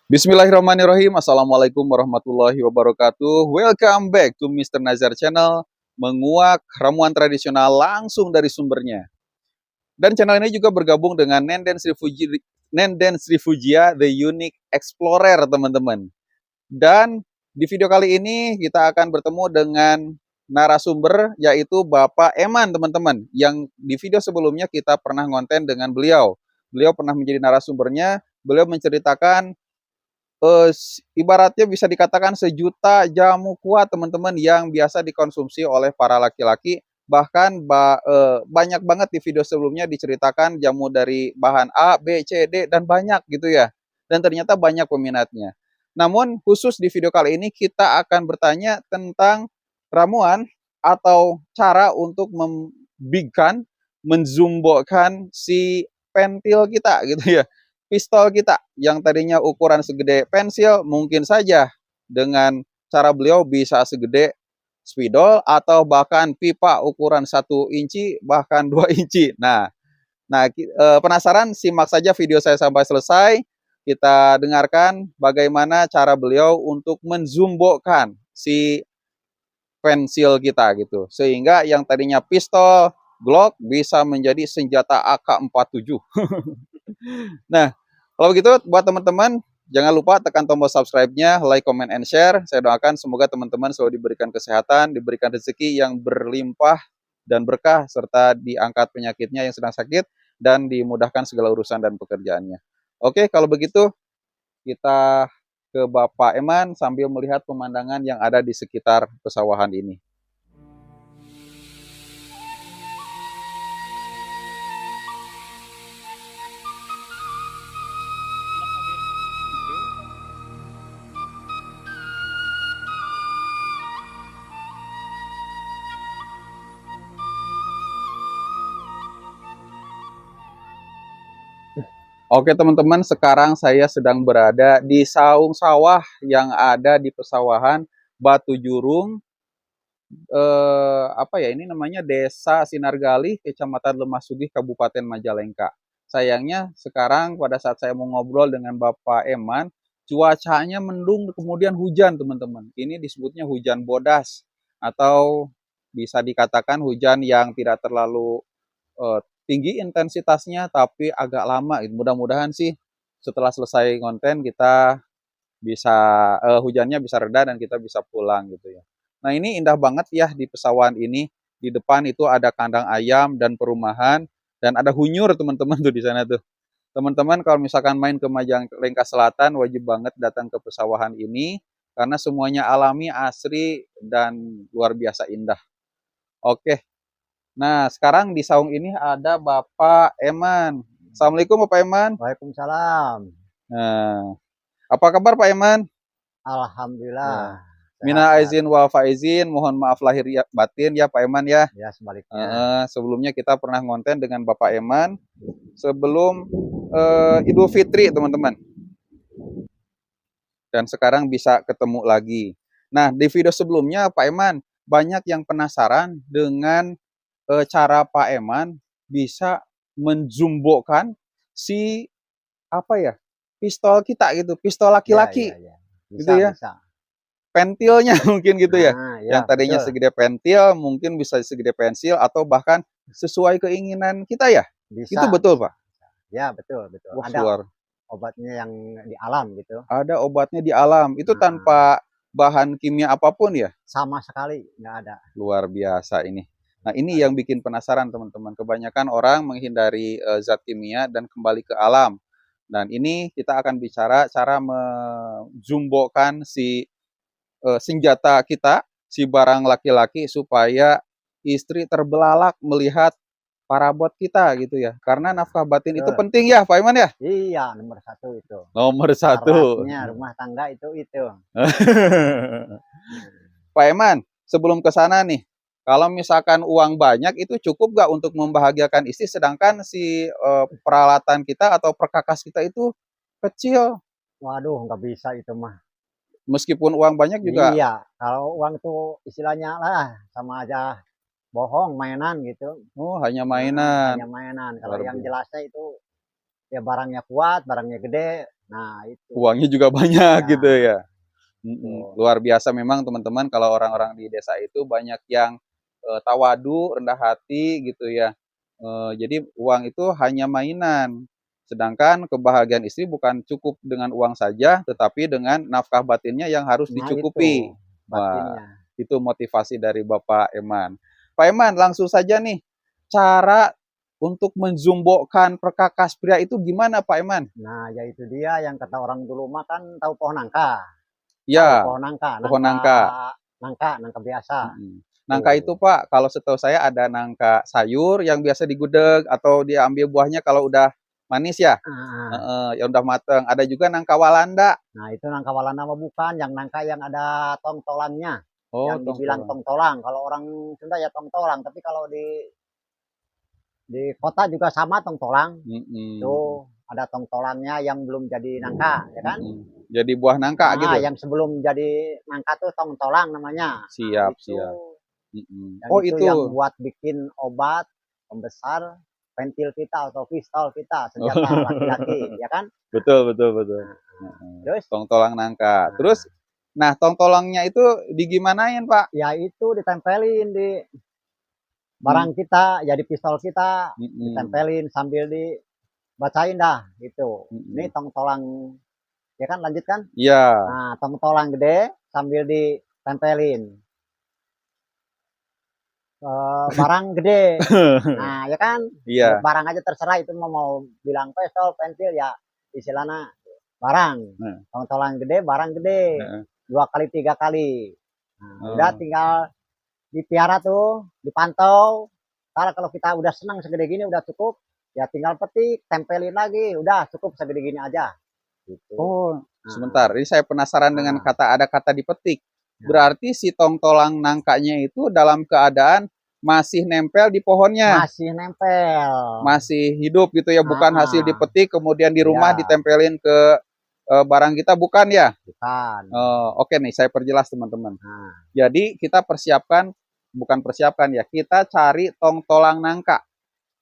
Bismillahirrahmanirrahim. Assalamualaikum warahmatullahi wabarakatuh. Welcome back to Mr. Nazar Channel, menguak ramuan tradisional langsung dari sumbernya. Dan channel ini juga bergabung dengan Nenden Srivujia, The Unique Explorer, teman-teman. Dan di video kali ini kita akan bertemu dengan narasumber, yaitu Bapak Eman, teman-teman. Yang di video sebelumnya kita pernah ngonten dengan beliau. Beliau pernah menjadi narasumbernya, beliau menceritakan ibaratnya bisa dikatakan sejuta jamu kuat, teman-teman, yang biasa dikonsumsi oleh para laki-laki. Bahkan banyak banget di video sebelumnya diceritakan jamu dari bahan A, B, C, D, dan banyak gitu ya. Dan ternyata banyak peminatnya. Namun khusus di video kali ini kita akan bertanya tentang ramuan atau cara untuk membigkan, menzumbokan si pentil kita gitu ya, pistol kita yang tadinya ukuran segede pensil, mungkin saja dengan cara beliau bisa segede spidol atau bahkan pipa ukuran 1 inci bahkan 2 inci. Penasaran? Simak saja video saya sampai selesai. Kita dengarkan bagaimana cara beliau untuk menzumbokan si pensil kita gitu. Sehingga yang tadinya pistol Glock bisa menjadi senjata AK-47. Nah, kalau begitu buat teman-teman, jangan lupa tekan tombol subscribe-nya, like, comment, and share. Saya doakan semoga teman-teman selalu diberikan kesehatan, diberikan rezeki yang berlimpah dan berkah, serta diangkat penyakitnya yang sedang sakit, dan dimudahkan segala urusan dan pekerjaannya. Oke, kalau begitu kita ke Bapak Eman sambil melihat pemandangan yang ada di sekitar pesawahan ini. Oke teman-teman, sekarang saya sedang berada di saung sawah yang ada di pesawahan Batu Jurung, ini namanya Desa Sinargali, Kecamatan Lemah Sugih, Kabupaten Majalengka. Sayangnya sekarang pada saat saya mau ngobrol dengan Bapak Eman, cuacanya mendung kemudian hujan, teman-teman. Ini disebutnya hujan bodas atau bisa dikatakan hujan yang tidak terlalu tinggi intensitasnya tapi agak lama. Mudah-mudahan sih setelah selesai konten kita bisa hujannya bisa reda dan kita bisa pulang gitu ya. Nah, ini indah banget ya di pesawahan ini. Di depan itu ada kandang ayam dan perumahan dan ada hunyur, teman-teman, tuh di sana tuh. Teman-teman kalau misalkan main ke Majalengka Selatan wajib banget datang ke pesawahan ini karena semuanya alami, asri, dan luar biasa indah. Oke. Nah, sekarang di saung ini ada Bapak Eman. Assalamualaikum Bapak Eman. Waalaikumsalam. Nah, apa kabar Pak Eman? Alhamdulillah. Mina Sehat-sehat. aizin wal faizin, mohon maaf lahir ya, batin ya Pak Eman ya. Ya, sebaliknya. Sebelumnya kita pernah ngonten dengan Bapak Eman sebelum Idul Fitri, teman-teman. Dan sekarang bisa ketemu lagi. Nah, di video sebelumnya Pak Eman banyak yang penasaran dengan cara Pak Eman bisa menzumbokan si pistol kita gitu, pistol Ya, laki-laki ya, ya. gitu Bisa, ya, bisa. pentilnya mungkin gitu ya, Nah, yang ya, tadinya betul. segede pentil mungkin bisa segede pensil atau bahkan sesuai keinginan kita ya, itu Bisa, betul bisa. Pak? Ya, betul, betul. Wah, Ada luar, obatnya yang di alam gitu. ada obatnya di alam itu Nah, tanpa bahan kimia apapun ya, sama sekali nggak ada. luar biasa ini. Nah, ini Sekali. yang bikin penasaran teman-teman, kebanyakan orang menghindari zat kimia dan kembali ke alam. Dan ini kita akan bicara cara menzumbokan si senjata kita, si barang laki-laki, supaya istri terbelalak melihat parabot kita gitu ya. Karena Nah, nafkah batin itu betul. penting ya Pak Iman ya? Iya, nomor satu itu. Nomor satu. Syaratnya rumah tangga itu. Pak Iman, sebelum ke sana nih, kalau misalkan uang banyak itu cukup gak untuk membahagiakan istri, sedangkan si peralatan kita atau perkakas kita itu kecil. Waduh, nggak bisa itu mah. Meskipun uang banyak juga, Iya, kalau uang itu istilahnya lah sama aja bohong, mainan gitu. oh hanya Nah, mainan. hanya mainan. Kalau Luar yang biasa. jelasnya itu ya barangnya kuat, barangnya gede, Nah, itu. Uangnya juga banyak Ya, gitu ya. betul. Luar biasa memang teman-teman kalau orang-orang di desa itu banyak yang tawadu, rendah hati gitu ya. Jadi uang itu hanya mainan. Sedangkan kebahagiaan istri bukan cukup dengan uang saja, tetapi dengan nafkah batinnya yang harus Nah, itu dicukupi. Wah, batinnya. itu motivasi dari Bapak Eman. Pak Eman, langsung saja nih, cara untuk menzumbokkan perkakas pria itu gimana Pak Eman? Nah, yaitu dia yang kata orang dulu mah kan tahu pohon nangka. Tahu Ya, pohon nangka, pohon nangka. nangka biasa. Nangka itu Tuh. Pak, kalau setahu saya ada nangka sayur yang biasa digudeg atau diambil buahnya kalau udah manis ya, Ah, yang udah mateng. Ada juga nangka Walanda. nah, itu nangka walana mah bukan, yang nangka yang ada tongtolannya. Oh, Yang dibilang tongtolan. tongtolang. Kalau orang Sunda ya tongtolang, tapi kalau di kota juga sama tongtolang. Mm-mm. Tuh, ada tongtolannya yang belum jadi nangka, ya kan? Mm-mm. Jadi buah nangka Ah, gitu. yang sebelum jadi nangka tuh tongtolang namanya. Nah, Siap, itu. siap. Mm-mm. Yang Oh, itu yang itu. buat bikin obat pembesar pentil kita atau pistol kita, senjata laki-laki, ya kan? Betul, betul, betul. Nah, Mm-mm. terus, Tongtolang nangka. nah, Terus, nah tongtolangnya itu digimanain Pak? ya itu ditempelin di Mm, barang kita, jadi pistol kita mm-mm. ditempelin sambil dibacain dah gitu. Ini Mm-mm. tongtolang, ya kan? Lanjut kan? Iya. Nah, tongtolang gede sambil ditempelin barang gede. Nah, ya kan? Iya. Barang aja terserah itu mau bilang pistol, pensil ya istilahnya barang. Nah, Tongtolang gede, barang gede. heeh. 2 kali, 3 kali. Nah, udah Oh. tinggal dipiara tuh, dipantau. Kalau kita udah senang segede gini udah cukup, ya tinggal petik, tempelin lagi, udah cukup segede gini aja. Gitu. Oh, Nah, sebentar. Ini saya penasaran dengan nah, ada kata dipetik. nah. Berarti si tongtolang nangkanya itu dalam keadaan masih nempel di pohonnya, Masih nempel. masih hidup gitu ya, bukan hasil Ah, dipetik kemudian di rumah ya, ditempelin ke barang kita, bukan ya? bukan. Oke nih, saya perjelas teman-teman. Nah, Jadi kita persiapkan, bukan persiapkan ya, kita cari tongtolang nangka.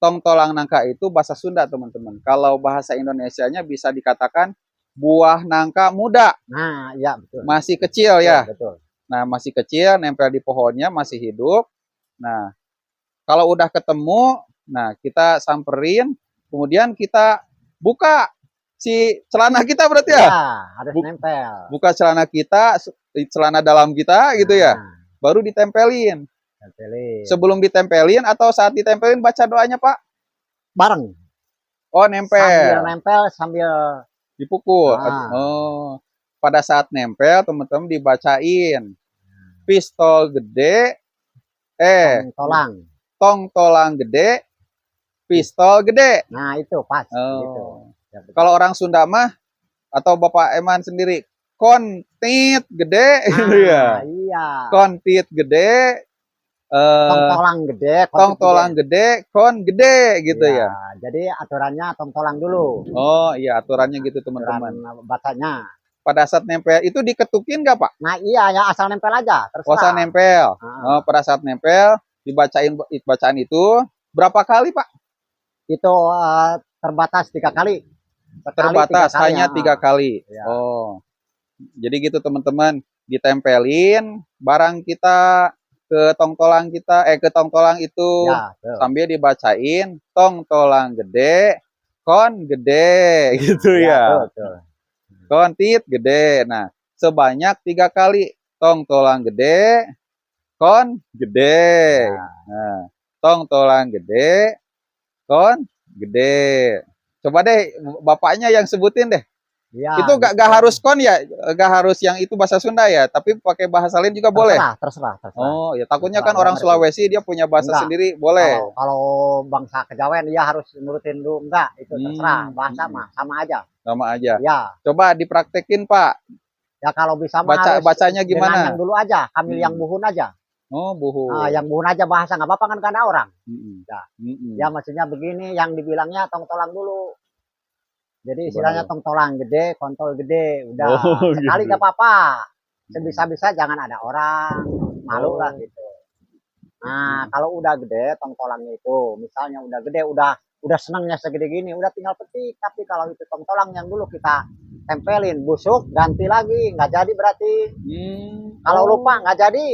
Tongtolang nangka itu bahasa Sunda teman-teman. Kalau bahasa Indonesianya bisa dikatakan buah nangka muda, nah, ya betul, masih kecil betul, ya. betul. Nah, masih kecil, nempel di pohonnya, masih hidup. Nah, kalau udah ketemu, nah kita samperin, kemudian kita buka si celana kita berarti ya. Iya, harus nempel. Buka celana kita, celana dalam kita gitu ya. Nah, Baru ditempelin. tempelin. Sebelum ditempelin atau saat ditempelin baca doanya Pak? Bareng. Oh, Sambil nempel. nempel, sambil Dipukul. ah, Oh, pada saat nempel teman-teman dibacain pistol gede, tong tolang. tong tolang gede, pistol gede. Nah, itu pas gitu. Oh, Ya, betul. kalau orang Sunda mah atau Bapak Eman sendiri, kontit gede gitu Nah, ya. iya. Kontit gede, Tong eh, tolang gede, tong kontit gede. tolang gede, kon gede gitu Iya, ya. jadi aturannya tong tolang dulu. Oh iya aturannya Nah, gitu aturan teman-teman. bacanya. Pada saat nempel itu diketukin nggak Pak? Nah, iya ya asal nempel aja, Puasa terserah. nempel. Nah, Pada saat nempel dibacain bacaan itu berapa kali Pak? itu terbatas 3 kali. Sekali tiga Terbatas kali hanya 3 kali. ya. Oh, jadi gitu teman-teman, ditempelin barang kita ke tongtolang kita, ke tongtolang itu Ya, tuh. sambil dibacain tongtolang gede, kon gede gitu Ya, ya. betul. Kontit gede. Nah, sebanyak 3 kali tongtolang gede, kon gede. Ya, Nah, tongtolang gede, kon gede. Coba deh bapaknya yang sebutin deh. Itu ya gak gitu. harus kon ya, gak harus yang itu bahasa Sunda ya, tapi pakai bahasa lain juga boleh. Terserah, terserah, terserah. Oh, ya takutnya Terserah, kan nggak orang ngerti. Sulawesi dia punya bahasa Enggak. sendiri, Kalau boleh. kalau bangsa kejawen dia harus nurutin dulu. Enggak, itu terserah. Bahasa Hmm, mah sama aja. sama aja. Ya, Coba dipraktekin Pak. ya kalau bisa mah Baca harus bacanya dengan yang gimana? dulu aja, ambil yang Hmm. buhun aja. Oh, Yang buhun. buhun aja bahasa nggak apa-apa kan karena orang. Hmm. Ya, ya Hmm. maksudnya begini, yang dibilangnya tong tolang dulu. Jadi istilahnya Coba. tong tolang gede, kontol gede, udah Oh, sekali gitu. nggak apa-apa. Hmm. Sebisa-bisa jangan ada orang, malu lah Oh. gitu. Nah, Hmm. kalau udah gede tong tolangnya itu, misalnya udah gede, udah senangnya segede gini, udah tinggal petik. Tapi kalau itu tong tolang yang dulu kita tempelin, busuk ganti lagi, nggak jadi berarti. Kalau Oh. lupa nggak jadi,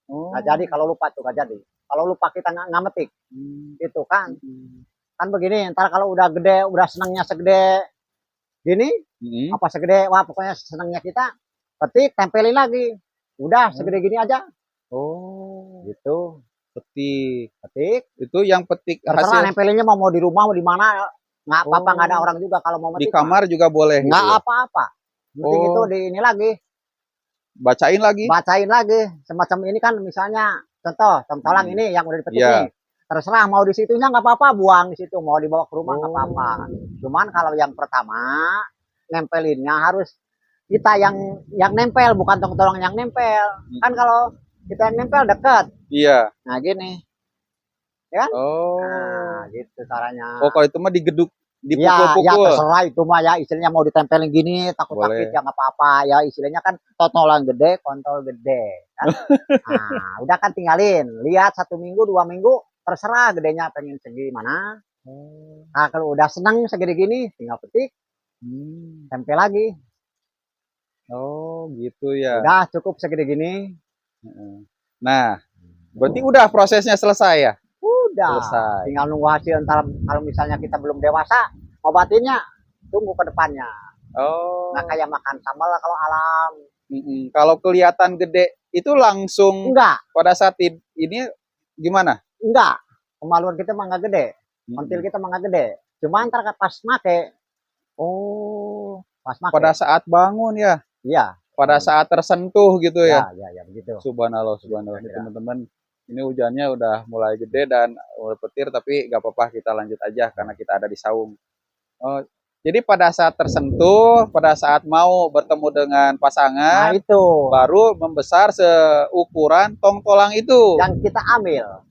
Oh. nggak jadi kalau lupa tuh nggak jadi. Kalau lupa kita nggak metik, itu kan. Kan begini, ntar kalau udah gede, udah senangnya segede gini, apa segede, wah pokoknya senangnya kita, petik, tempelin lagi. Udah segede gini aja, Oh, gitu. petik. Petik, Itu yang petik terserah hasil nempelinnya mau di rumah mau di mana, nggak apa-apa, nggak ada Oh, orang juga kalau mau di metik mah. kamar juga boleh gitu Nggak ya? apa-apa. Penting itu Oh, di ini lagi, bacain lagi? bacain lagi. Semacam ini kan misalnya, contoh, temtolang ini yang udah dipetik nih. Iya. Terserah mau di situnya nggak apa-apa, buang di situ. Mau dibawa ke rumah nggak apa-apa. Oh. Cuman kalau yang pertama, nempelinnya harus kita yang nempel, bukan tong-tolong yang nempel. Kan kalau kita yang nempel dekat. Iya. Nah gini, ya kan? Oh. Nah gitu caranya. Oh, kalau itu mah digeduk, Ya, ya dipukul-pukul. terserah itu mah ya, istilahnya mau ditempelin gini, takut sakit Boleh. ya nggak apa-apa ya, istilahnya kan totolan gede, kontol gede, kan. Nah, udah kan tinggalin, lihat 1 minggu, 2 minggu, terserah gedenya pengen segi mana. Nah, kalau udah seneng segede gini, tinggal petik, tempel lagi. Oh, gitu ya. Udah cukup segede gini, Nah, berarti udah prosesnya selesai ya? udah. Selesai. Tinggal nunggu hasil. Ntar kalau misalnya kita belum dewasa, obatinnya tunggu ke depannya. Oh. Nggak kayak makan sambal lah kalau alam. Kalau kelihatan gede itu langsung Enggak. pada saat ini gimana? Enggak, kemaluan kita mah nggak gede, kontil kita mah nggak gede. Cuma ntar pas make, Oh, pas make, pada saat bangun ya, iya, pada saat tersentuh gitu ya. ya begitu. Subhanallah, subhanallah. Ini Kira-kira. teman-teman, ini hujannya udah mulai gede dan mulai petir, tapi nggak apa-apa, kita lanjut aja karena kita ada di saung. Oh, jadi pada saat tersentuh, pada saat mau bertemu dengan Nah pasangan, itu baru membesar seukuran tongtolang itu. yang kita ambil.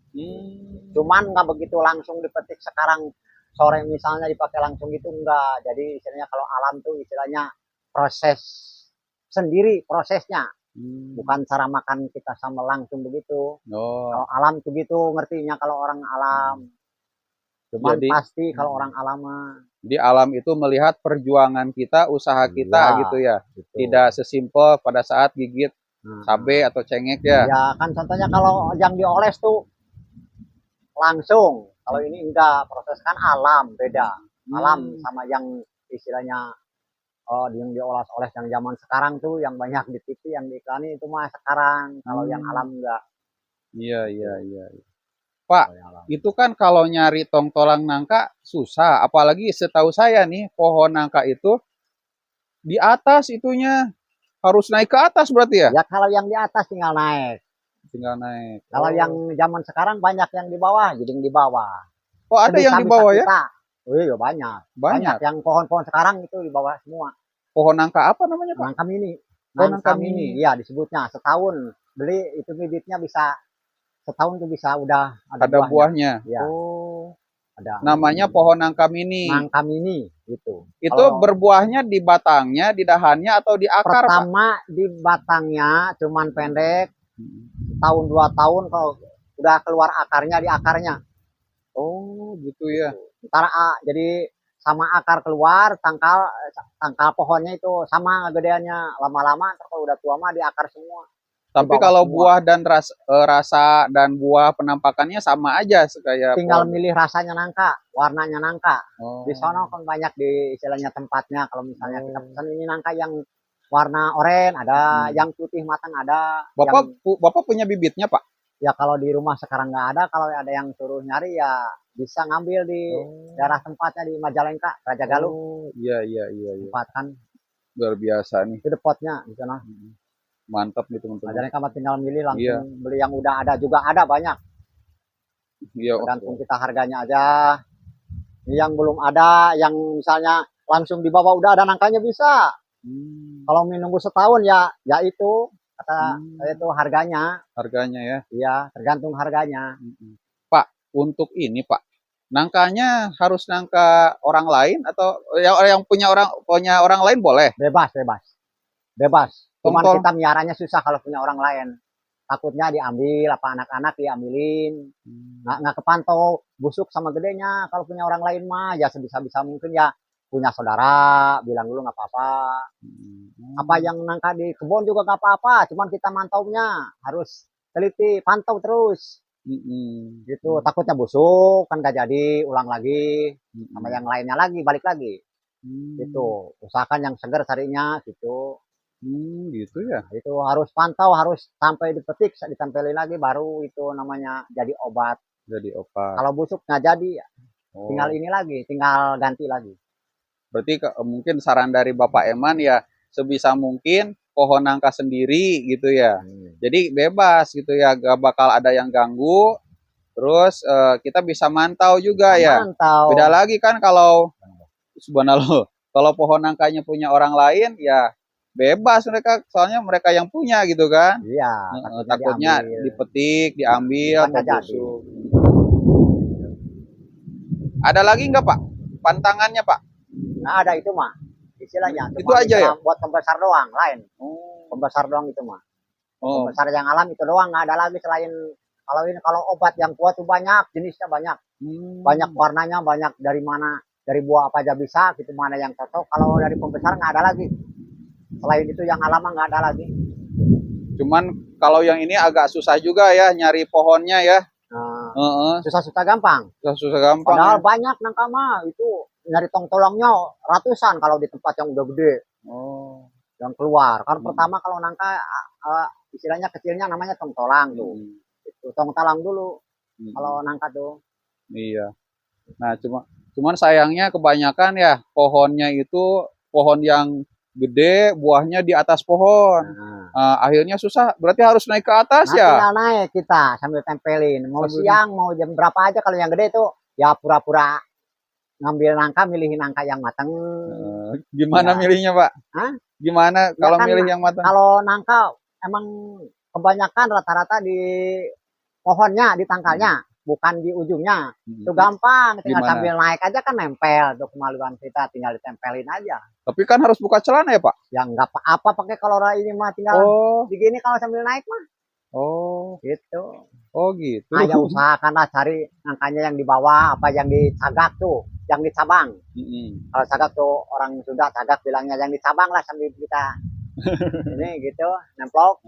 Cuman nggak begitu langsung dipetik sekarang sore misalnya dipakai langsung gitu enggak. Jadi istilahnya kalau alam tuh istilahnya proses sendiri prosesnya. Bukan cara makan kita sama langsung begitu. Oh, Kalau alam tuh gitu ngertinya kalau orang alam. Cuman jadi pasti kalau orang alam mah di alam itu melihat perjuangan kita, usaha kita iya, gitu ya. gitu. Tidak sesimpel pada saat gigit cabe atau cengek ya. Ya kan contohnya kalau yang dioles tuh langsung. Kalau ini enggak, proses kan alam beda. Alam sama yang istilahnya yang dioles-oles yang zaman sekarang tuh yang banyak di TV yang diiklani itu mah sekarang. Kalau yang alam enggak. Iya, iya, iya. Pak, itu kan kalau nyari tongtolang nangka susah. Apalagi setahu saya nih, pohon nangka itu di atas itunya harus naik ke atas berarti ya? Ya kalau yang di atas tinggal naik. Tinggal naik. Kalau yang zaman sekarang banyak yang di bawah, jadi yang di bawah. Oh, ada yang di bawah ya? Oh iya banyak. Banyak. Yang pohon-pohon sekarang itu di bawah semua. Pohon nangka apa namanya, Pak? Nangka mini. Oh, Nangka mini. Iya disebutnya. Setahun beli itu bibitnya bisa setahun tuh bisa udah ada buahnya. Ya. Oh. Ada. Namanya pohon nangka mini. Nangka mini itu. Itu berbuahnya di batangnya, di dahannya atau di akar, pertama, Pak? Di batangnya cuman pendek. Tahun 2 tahun kalau udah keluar akarnya di akarnya. Oh, gitu ya. Ntar jadi sama akar keluar, tangkal pohonnya itu sama gedeannya. Lama-lama kalau udah tua mah di akar semua. Tapi kalau semua. Buah dan rasa dan buah penampakannya sama aja kayak tinggal milih rasanya nangka, warnanya nangka. Oh. Di sono kan banyak di istilahnya tempatnya kalau misalnya kita pesan ini nangka yang warna oranye ada, yang putih matang ada. Bapak punya bibitnya, Pak? Ya kalau di rumah sekarang nggak ada, kalau ada yang suruh nyari ya bisa ngambil di daerah tempatnya di Majalengka, Raja Galuh. Iya. Tempat kan. Luar biasa nih. Itu depotnya di sana. Mantap nih teman-teman. Majalengka mah tinggal milih langsung beli yang udah ada juga ada banyak. Iya. Tergantung kita harganya aja. Yang belum ada, yang misalnya langsung di bawah udah ada nangkanya bisa. Kalau menunggu setahun ya itu kata saya itu harganya. Harganya ya? Iya, tergantung harganya. Pak, untuk ini Pak, nangkanya harus nangka orang lain atau yang punya orang lain boleh? Bebas. Cuman kita miaranya susah kalau punya orang lain. Takutnya diambil, apa anak-anak diambilin. Nggak kepantau busuk sama gedenya. Kalau punya orang lain mah ya sebisa-bisa mungkin ya punya saudara, bilang dulu nggak apa-apa. Apa yang nangka di kebun juga nggak apa-apa, cuman kita mantaunya harus teliti, pantau terus. Gitu, takutnya busuk kan nggak jadi, ulang lagi sama yang lainnya lagi, balik lagi. Gitu, usahakan yang segar carinya gitu. Gitu ya. Itu harus pantau, harus sampai dipetik, ditempelin lagi baru itu namanya jadi obat. Jadi obat. Kalau busuk nggak jadi, tinggal ini lagi, tinggal ganti lagi. Berarti mungkin saran dari Bapak Eman ya, sebisa mungkin pohon nangka sendiri gitu ya. Jadi bebas gitu ya, gak bakal ada yang ganggu. Terus kita bisa mantau juga ya. Mantau. Beda lagi kan kalau subhanallah, kalau pohon nangkanya punya orang lain ya bebas mereka, soalnya mereka yang punya gitu kan. Iya, takutnya dipetik, diambil atau busuk. Ada lagi nggak Pak pantangannya Pak? Nah, ada itu mah istilahnya. Itu aja ya? Buat pembesar doang, lain. Pembesar doang itu mah. Pembesar yang alam itu doang, nggak ada lagi selain kalau ini. Kalau obat yang kuat tuh banyak, jenisnya banyak. Banyak warnanya, banyak dari mana, dari buah apa aja bisa, gitu mana yang cocok. Kalau dari pembesar nggak ada lagi. Selain itu yang alam nggak ada lagi. Cuman kalau yang ini agak susah juga ya nyari pohonnya ya. Susah-susah gampang. Susah gampang. Padahal banyak nangka mah itu nyari tolongnya ratusan kalau di tempat yang udah gede. Yang keluar. Kan pertama kalau nangka istilahnya kecilnya namanya tongtolang tuh. Itu tongtolang dulu. Kalau nangka tuh. Iya. Nah, cuman sayangnya kebanyakan ya pohonnya itu pohon yang gede, buahnya di atas pohon. Akhirnya susah, berarti harus naik ke atas ya? Tinggal naik kita sambil tempelin. Mau siang, mau jam berapa aja, kalau yang gede itu ya pura-pura ngambil nangka, milihin nangka yang matang. Gimana ya milihnya Pak? Gimana kalau milih yang matang? Kalau nangka emang kebanyakan rata-rata di pohonnya, di tangkalnya. Bukan di ujungnya. Itu gampang, tinggal sambil naik aja kan nempel. Itu kemaluan kita, tinggal ditempelin aja. Tapi kan harus buka celana ya Pak? Ya nggak apa-apa pakai, kalau ini mah tinggal begini kalau sambil naik mah. Gitu. Gitu. Aja usahakanlah cari nangkanya yang di bawah, apa yang di cagak tuh, yang di cabang. Kalau cagak tuh orang Sunda, cagak bilangnya yang di cabang lah sambil kita ini gitu, nemplok.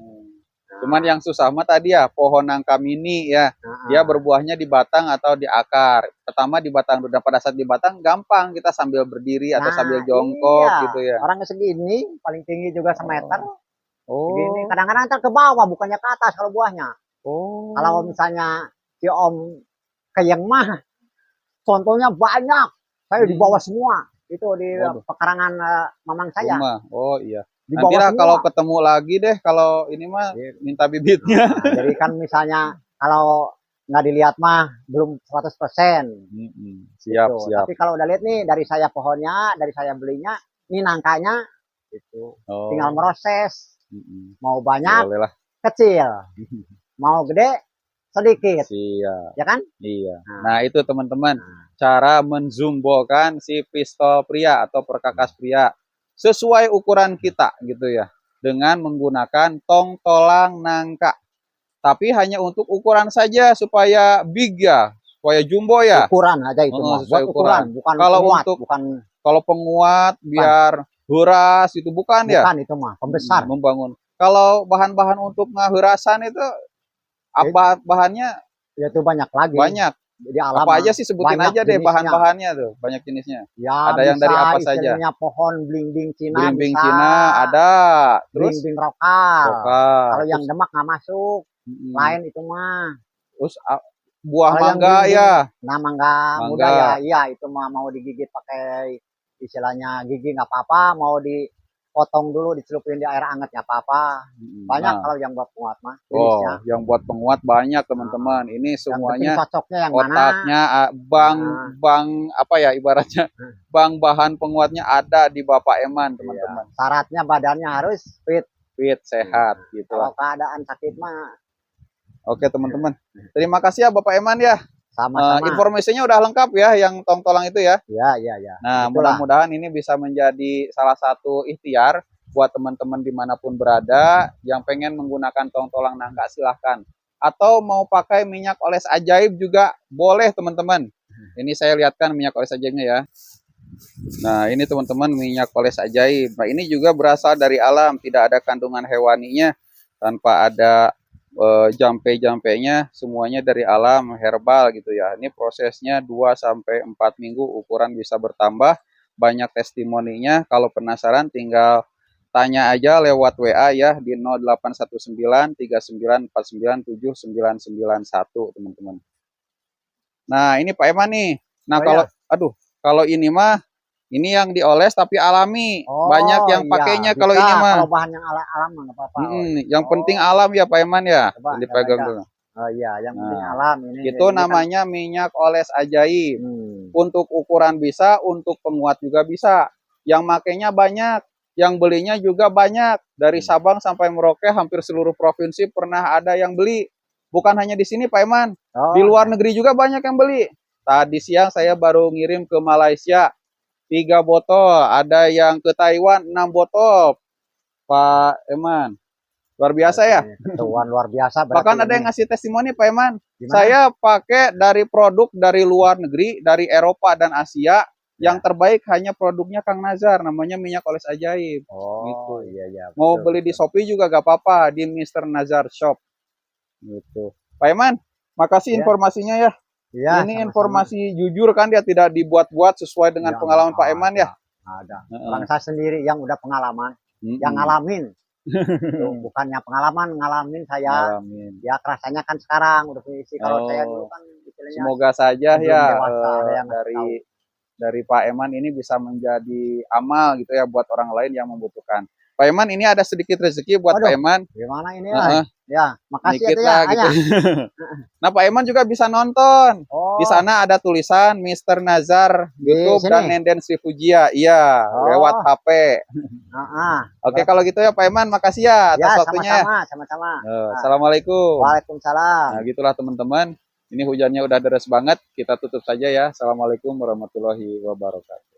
Cuman yang susah mah tadi ya pohon nangka mini ya. Dia berbuahnya di batang atau di akar. Pertama di batang, dan pada saat di batang gampang kita sambil berdiri atau sambil jongkok gitu ya. Orang segini paling tinggi juga semeter. Segini. Kadang-kadang ntar ke bawah, bukannya ke atas kalau buahnya. Kalau misalnya si Om Keyeng mah contohnya banyak. Saya di bawah semua. Itu di pekarangan mamang saya. Iya. Nantilah kalau ketemu lagi deh, kalau ini mah minta bibitnya. Jadi kan misalnya kalau nggak dilihat mah belum 100%. Siap. Tapi kalau udah lihat nih, dari saya pohonnya, dari saya belinya, ini nangkanya itu. Tinggal meroses. Mau banyak, kecil. Mau gede, sedikit. Ya kan? Iya. Nah, itu teman-teman, cara menzumbokan si pistol pria atau perkakas pria sesuai ukuran kita gitu ya, dengan menggunakan tongtolang nangka. Tapi hanya untuk ukuran saja supaya big ya, supaya jumbo ya. Ukuran aja itu mah. Sesuai ukuran. Bukan kalau penguat, untuk kalau penguat biar huras itu bukan ya. Bukan, itu mah pembesar. Membangun. Kalau bahan-bahan untuk ngehurasan itu apa bahannya? Ya itu banyak lagi. Banyak. Di alam apa aja sih, sebutin aja deh bahan-bahannya tuh, banyak jenisnya. Ya, ada yang dari apa saja? Pohon belimbing Cina. Belimbing Cina ada. Terus belimbing lokal. Kalau yang Demak nggak masuk. Lain itu mah. Terus buah mangga ya. Nah, mangga muda ya. Iya, itu mah mau digigit pakai istilahnya gigi nggak apa-apa, mau dipotong dulu, dicelupin di air hangat nggak apa-apa. Banyak kalau yang buat penguat mah. Yang buat penguat banyak teman-teman. Ini semuanya yang otaknya, bang apa ya ibaratnya, bang bahan penguatnya ada di Bapak Eman teman-teman. Syaratnya badannya harus fit, sehat gitu. Kalau keadaan sakit mah. Oke teman-teman, terima kasih ya Bapak Eman ya. Sama-sama. Informasinya udah lengkap ya yang tongtolang itu ya. Iya. Nah, mudah-mudahan ini bisa menjadi salah satu ikhtiar buat teman-teman dimanapun berada yang pengen menggunakan tongtolang nangka, silahkan. Atau mau pakai minyak oles ajaib juga boleh teman-teman. Ini saya lihatkan minyak oles ajaibnya ya. Nah, ini teman-teman minyak oles ajaib. Nah, ini juga berasal dari alam, tidak ada kandungan hewaninya, tanpa ada jampe-jampenya, semuanya dari alam, herbal gitu ya. Ini prosesnya 2 sampai 4 minggu, ukuran bisa bertambah, banyak testimoninya. Kalau penasaran tinggal tanya aja lewat WA ya di 0819 3949 7991 teman-teman. Nah, ini Pak Eman nih. Nah, Oh kalau ya. aduh, kalau ini mah ini yang dioles tapi alami. Banyak Oh yang iya, pakainya kalau bisa ini kalau mah. bahan yang alam nggak apa-apa. Oh, iya. Yang penting Oh, alam ya Pak Eman ya. coba Yang saya dipegang baca. dulu. Oh iya, yang penting Nah, alam ini. itu Ini kan. namanya minyak oles ajaib. Hmm. Untuk ukuran bisa, untuk penguat juga bisa. Yang makainya banyak, yang belinya juga banyak. Dari Sabang sampai Merauke hampir seluruh provinsi pernah ada yang beli. Bukan hanya di sini Pak Eman. Di Oh, luar negeri juga banyak yang beli. Tadi siang saya baru ngirim ke Malaysia 3 botol, ada yang ke Taiwan 6 botol. Pak Eman, luar biasa ya. ketuan luar biasa berarti Bahkan ada ini. yang ngasih testimoni Pak Eman. Gimana? Saya pakai dari produk dari luar negeri, dari Eropa dan Asia. Yang terbaik hanya produknya Kang Nazar, namanya minyak oles ajaib. Oh Gitu. iya iya. Mau Betul, beli di betul. Shopee juga gak apa-apa, di Mr. Nazar Shop. Gitu. Pak Eman, makasih Ya, informasinya ya. iya Ini sama-sama. informasi jujur kan, dia tidak dibuat-buat, sesuai dengan Yang pengalaman Pak Eman ya. ada. Orang saya sendiri yang udah pengalaman, yang ngalamin. Tuh, bukannya pengalaman, ngalamin saya. Ngalamin. Ya rasanya kan sekarang udah punya istri. Kalau saya dulu kan istilahnya Semoga saja belum ya dewasa, ada yang tahu. dari Pak Eman ini bisa menjadi amal gitu ya buat orang lain yang membutuhkan. Pak Eman, ini ada sedikit rezeki buat Pak Waduh, Eman. gimana ini ya? Ya, makasih Dikit ya lah Anya. gitu. Nah, Pak Eman juga bisa nonton. Di Oh, sana ada tulisan Mr. Nazar di YouTube sini. dan Nenden Srifujia. Iya, lewat HP. Oke, kalau gitu ya Pak Eman, makasih ya Ya, atas waktunya. sama-sama. Assalamualaikum. Waalaikumsalam. Nah, gitulah teman-teman. Ini hujannya udah deras banget. Kita tutup saja ya. Assalamualaikum warahmatullahi wabarakatuh.